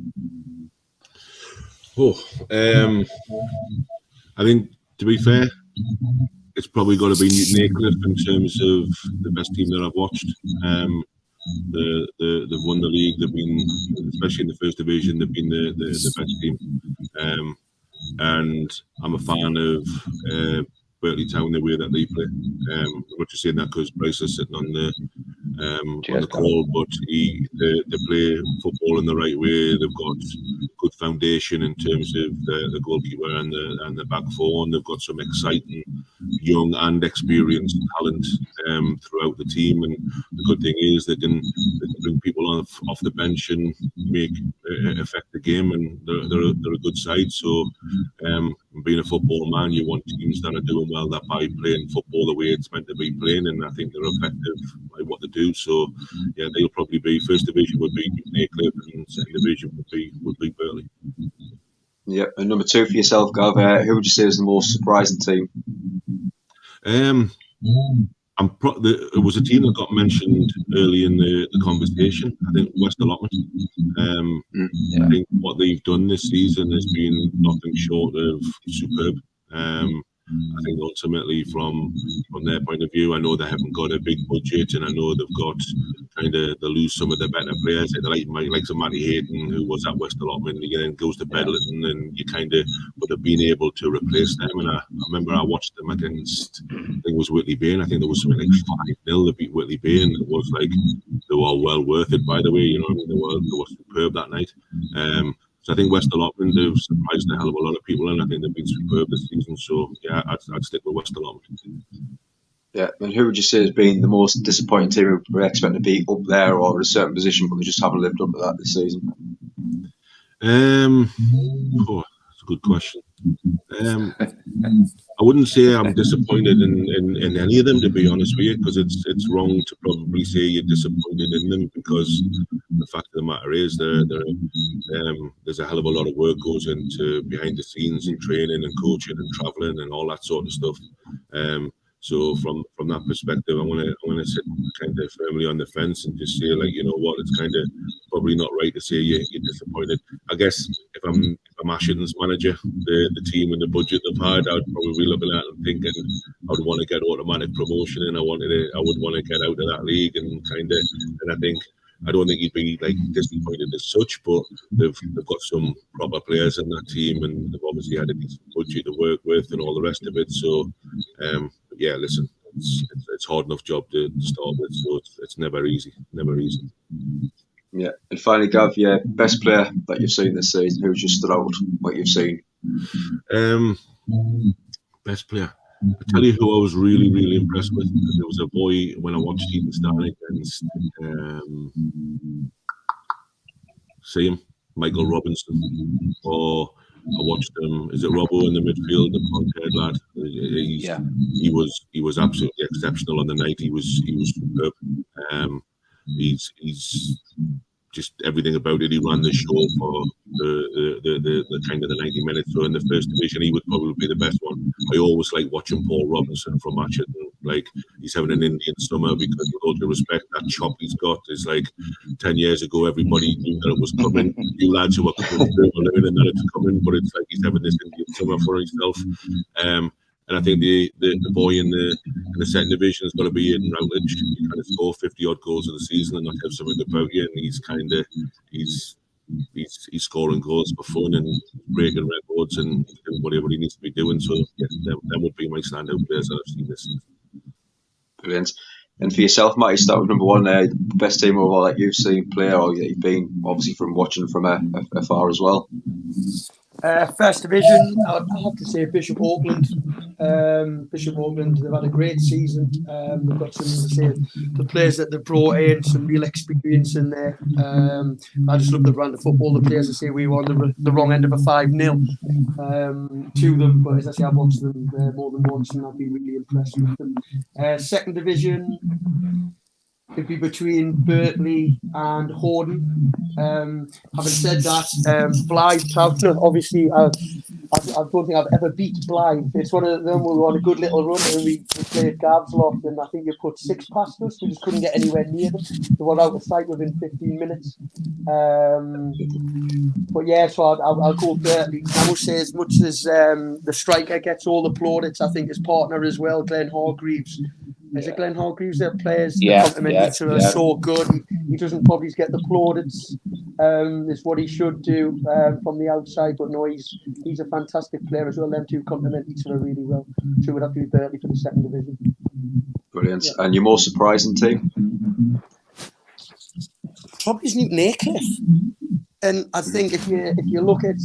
I think, to be fair, it's probably got to be Aycliffe in terms of the best team that I've watched. They've won the league. They've been, especially in the first division, they've been the best team. And I'm a fan of Berkeley Town, the way that they play. I'm not just saying that because Bryce is sitting on the call, but they play football in the right way. They've got good foundation in terms of the goalkeeper and the back four, and they've got some exciting young and experienced talent throughout the team. And the good thing is they can bring people off the bench and affect the game, and they're a good side. So being a football man, you want teams that are doing well, that by playing football the way it's meant to be playing, and I think they're effective by what they do. So yeah, they'll probably be first division would be Aycliffe, and second division would be Burley. Yeah, and number 2 for yourself, Gav. Who would you say is the most surprising team? It was a team that got mentioned early in the conversation. I think West Allotment. I think what they've done this season has been nothing short of superb. I think ultimately from their point of view, I know they haven't got a big budget, and I know they've got they lose some of their better players. Like some Matty Hayden, who was at West Allotment, and then goes to Bedlington, and you kind of would have been able to replace them. And I remember I watched them against, I think it was Whitley Bay, and I think there was something like 5-0 to beat Whitley Bay, and it was like they were well worth it. By the way, you know, I mean, they were superb that night. So I think West Allotment have surprised a hell of a lot of people, and I think they've been superb this season. So yeah, I'd stick with West Allotment. Yeah, and who would you say has been the most disappointing team we expect to be up there or in a certain position, but they just haven't lived up to that this season? That's a good question. I wouldn't say I'm disappointed in any of them, to be honest with you, because it's wrong to probably say you're disappointed in them, because the fact of the matter is there's a hell of a lot of work goes into behind the scenes and training and coaching and travelling and all that sort of stuff. So from that perspective, I want to sit kind of firmly on the fence and just say, like, you know what, it's kind of probably not right to say you're disappointed. I guess if I'm I'm Ashton's manager, the team and the budget they've had, I'd probably be looking at and thinking I would want to get automatic promotion, and I would want to get out of that league, and I think I don't think he'd be like disappointed as such, but they've got some proper players in that team, and they've obviously had a decent budget to work with and all the rest of it. So yeah, listen, it's hard enough job to start with, so it's never easy. Yeah, and finally, Gav, your best player that you've seen this season, who's just stood out, what you've seen? Best player. I tell you who I was really, really impressed with. There was a boy when I watched Ethan Starr against Michael Robinson, or I watched him. Is it Robbo in the midfield, the blonde-haired lad? He was absolutely exceptional on the night. He was superb. He's just everything about it. He ran the show for the kind of the 90 minutes. So in the first division, he would probably be the best one. I always like watching Paul Robinson from Matchett. Like, he's having an Indian summer, because with all due respect, that chop he's got is like 10 years ago, everybody knew that it was coming. You lads who are coming through are learning that it's coming, but it's like he's having this Indian summer for himself. And I think the boy in the second division is going to be in Routledge. He kind of score 50 odd goals in the season and not have something about you. And he's scoring goals for fun and breaking records and doing whatever he needs to be doing. So yeah, that would be my standout players that I've seen this season. Brilliant. And for yourself, Matty, start with number one. Best team overall that you've seen play, or that you've been obviously from watching from afar as well. First division, I'd have to say Bishop Auckland. Bishop Auckland, they've had a great season. They've got the players that they've brought in, some real experience in there. I just love the brand of football. The players, I say, we were on the wrong end of a 5-0 to them, but as I say, I've watched them more than once, and I've been really impressed with them. Second division, it'd be between Berkeley and Horden. Having said that, Blythe Town, obviously, I don't think I've ever beat Blythe. It's one of them where we were on a good little run, and we played Gav's lot, and I think you put 6 past us. We just couldn't get anywhere near them. They were out of sight within 15 minutes. But yeah, so I'll go Berkeley. I must say, as much as the striker gets all the plaudits, I think his partner as well, Glenn Hargreaves. Is it Glenn Hargreaves that players compliment each other so good? He doesn't probably get the plaudits. Is what he should do from the outside, but no, he's a fantastic player as well. Them two complement each other really well. So it would have to be Berkeley for the second division. Brilliant. Yeah. And your most surprising team? Probably is Newton Aycliffe. And I think if you look at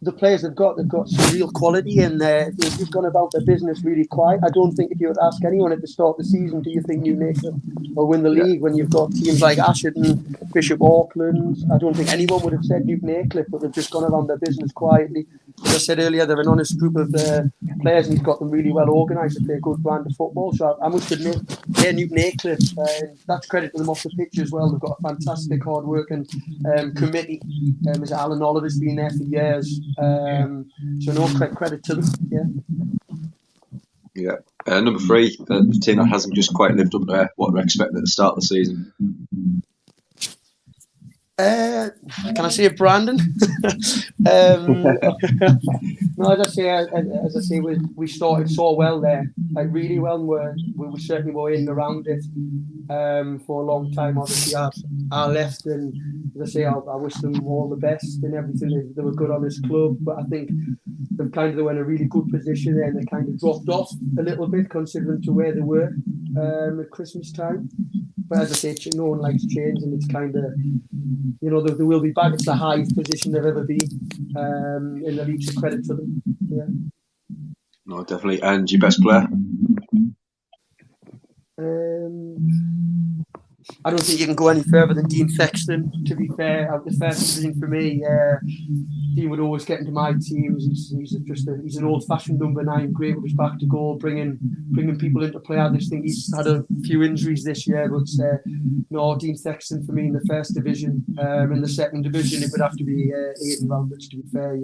the players they've got some real quality, and they've just gone about their business really quiet. I don't think if you would ask anyone at the start of the season, do you think Newton Aycliffe will win the league when you've got teams like Asherton, Bishop Auckland? I don't think anyone would have said Newton Aycliffe, but they've just gone around their business quietly. As I said earlier, they're an honest group of players, and he's got them really well organised to play a good brand of football. So I must admit, Newton Aycliffe, that's credit to them off the pitch as well. They've got a fantastic hard working committee. As Alan Oliver's been there for years. So no credit to them. Yeah. Number 3, the team that hasn't just quite lived up to what we're expecting at the start of the season. Can I say Brandon? No, as I say, we started so well there, like really well. We certainly were in around it for a long time. Obviously, I left, and as I say, I wish them all the best and everything. They were good on this club, but I think they were in a really good position there, and they kind of dropped off a little bit considering to where they were at Christmas time. But as I say, no one likes change, and it's kind of, they will be back at the highest position they've ever been in the league, so credit to them. Yeah. No, definitely. And your best player? I don't think you can go any further than Dean Sexton, to be fair. Out the first division for me, Dean would always get into my teams. He's an old-fashioned number 9, great with his back to goal, bringing people into play. I just think he's had a few injuries this year, but no, Dean Sexton for me in the first division. In the second division, it would have to be Aidan Routledge, to be fair.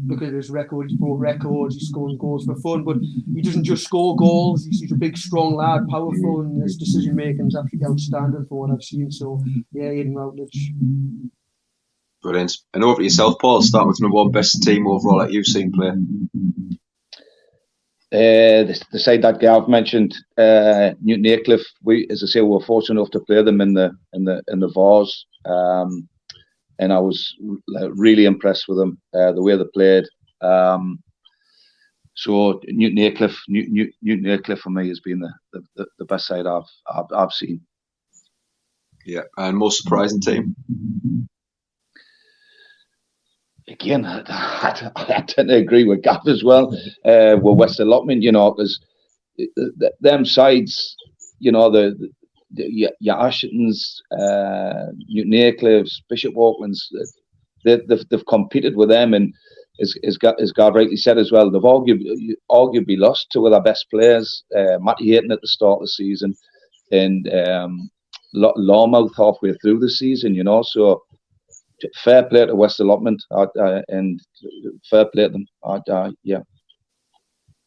Look at his record, he's broke records, he's scoring goals for fun, but he doesn't just score goals. He's a big, strong lad, powerful, and his decision-making is absolutely outstanding for what I've seen. So, yeah, Aidan Routledge. Brilliant. And over to yourself, Paul. Start with number one, best team overall that you've seen play. The side that Gav mentioned, Newton Aycliffe. As I say, we were fortunate enough to play them in the Vars, and I was really impressed with them, the way they played. So Newton Aycliffe for me has been the best side I've seen. Yeah, and most surprising team. Again, I tend to agree with Gav as well. With West Allotment, because them sides, your Ashitons, Newton Aycliffes, Bishop Aucklands, they've competed with them, and as Gav rightly said as well, they've arguably lost two of their best players, Matty Hayton at the start of the season, and Lawmouth halfway through the season. So. Fair play to West Allotment, and fair play to them. Yeah.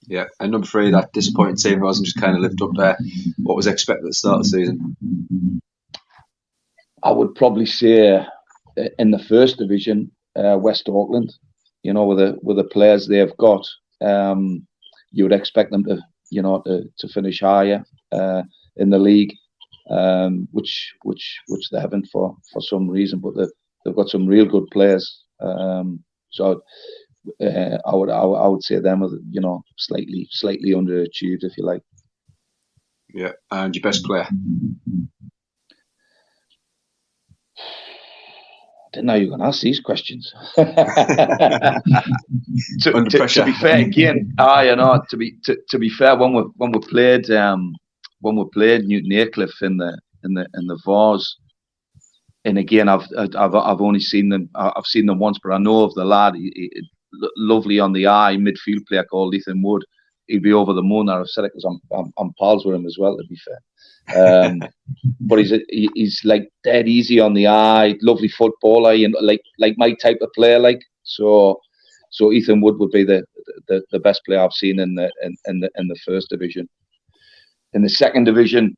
Yeah, and number 3, that disappointing team who hasn't just kind of lived up there. What was expected at the start of the season? I would probably say in the first division, West Auckland. With the players they've got, you would expect them to finish higher in the league, which they haven't for some reason, but they've got some real good players, so I would say them are slightly underachieved, if you like. Yeah, and your best player? I didn't know you were going to ask these questions. To be fair, again, to be fair, when we played Newton Aycliffe in the Vars. And again, I've only seen them. I've seen them once, but I know of the lad. Lovely on the eye, midfield player called Ethan Wood. He'd be over the moon. I've said it because I'm pals with him as well. To be fair, but he's like dead easy on the eye. Lovely footballer, and like my type of player. So Ethan Wood would be the best player I've seen in the first division. In the second division.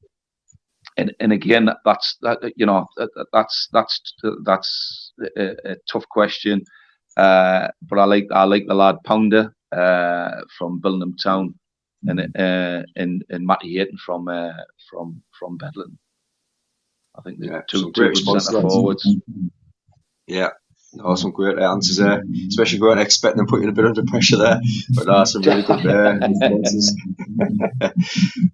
And again, that's a tough question. But I like the lad Pounder from Billingham Town, and Matty Hayton from Bedlam. I think they're two good centre forwards. Yeah. Some great answers there, especially going to expect them putting a bit under pressure there. But some really good responses.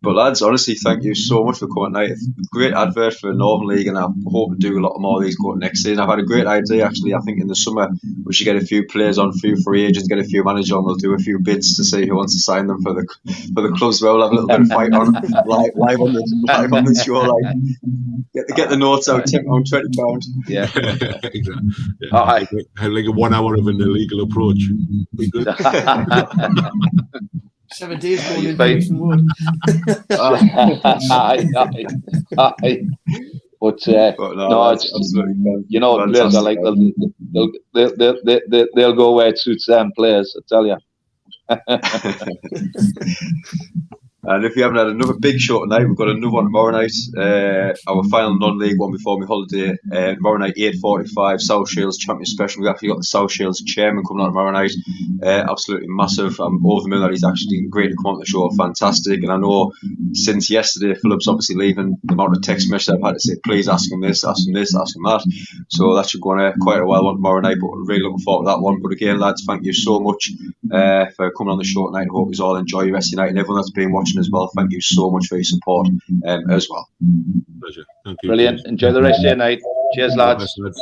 But lads, honestly, thank you so much for coming tonight. Great advert for Northern League, and I hope to do a lot more of these going next season. I've had a great idea actually. I think in the summer we should get a few players on, a few free agents, get a few managers on. We'll do a few bids to see who wants to sign them for the clubs. We'll have a little bit of fight on live on the show. Get the notes out, £10, £20. Yeah, exactly. Yeah. Like a 1 hour of an illegal approach. Be good. 7 days going into some wood. But no, absolutely. Players are like they'll go where it suits them. Players, I tell you. And if we haven't had another big show tonight, we've got another one tomorrow night. Our final non-league one before my holiday. Tomorrow night, 8:45, South Shields Champions Special. We've actually got the South Shields chairman coming on tomorrow night. Absolutely massive. I'm over the moon that he's actually great to come on the show. Fantastic. And I know since yesterday, Philip's obviously leaving, the amount of text messages I've had to say, please ask him this, ask him this, ask him that. So that should go on quite a while on tomorrow night, but we're really looking forward to that one. But again, lads, thank you so much for coming on the show tonight. I hope you all enjoy your rest of your night, and everyone that's been watching as well. Thank you so much for your support as well. Pleasure. Thank you. Brilliant. Enjoy the rest of your night. Cheers, lads. Cheers.